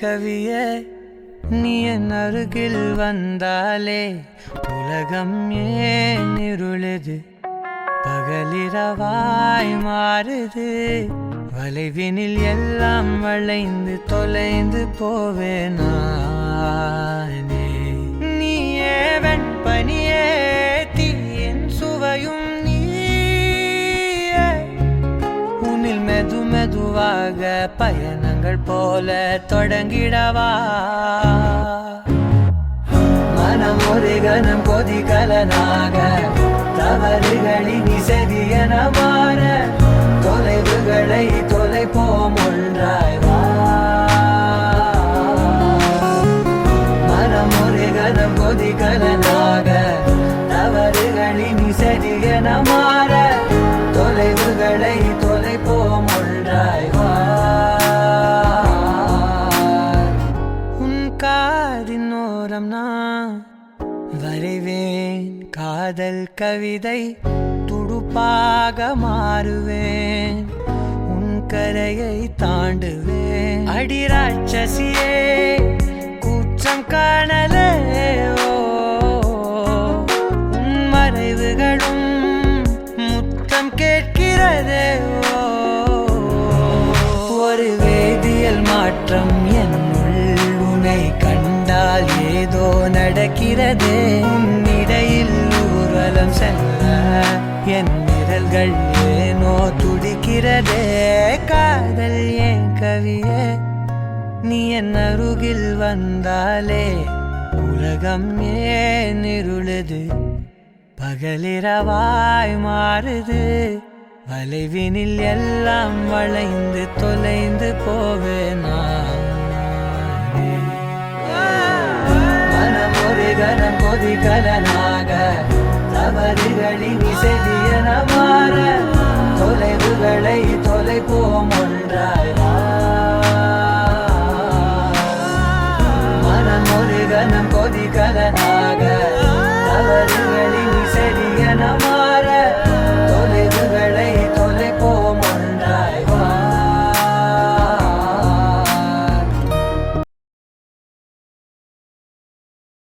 கவியே நீ என் அருகில் வந்தாலே உலகம் ஏன் இருளுது பகலிரவாய் மாறுது வளைவினில் எல்லாம் வளைந்து தொலைந்து போவேனே நீயே வெண்பனியே தீயின் சுவையும் நீயே உன்னில் மெதுவாக பயணங்கள் போல தொடங்கிடவா மனம் ஒரு கணம் கொதிகலனாக தவறுகளின் இசையன மாற தொலைவுகளை தொலைப்போம் ஒன்றாய் வா மனம் ஒரு கணம் கொதிகலனாக தவறுகளின் இசையன மாற தொலைவுகளை தொலைப்போம் ஒன்றாய் வா உன் காதின் ஓரம் நான் வரைவேன் காதல் கவிதை துடுப்பாக மாறுவேன் உன் கரையை தாண்டுவேன் அடி ராட்சசியே கூச்சம் காணலே உன் மறைவுகளும் முத்தம் கேட்கிறதே ஒரு வேதியியல் மாற்றம் என்னுள் உன்னை கண்டால் ஏதோ நடக்கிறதே உன்னிடையில் ஊர்வலம் செல்ல என் விரல்கள் ஏனோ துடிக்கிறதே காதல் ஏன் கவியே நீ என் அருகில் வந்தாலே உலகம் ஏன் இருளுது பகலிரவாய் மாறுது வளைவினில் எல்லாம் வளைந்து தொலைந்து போவேனா மனம் ஒரு கணம் கொதிகலனாக தவறுகளின் இசையன மாற தொலைவுகளை தொலைப்போம்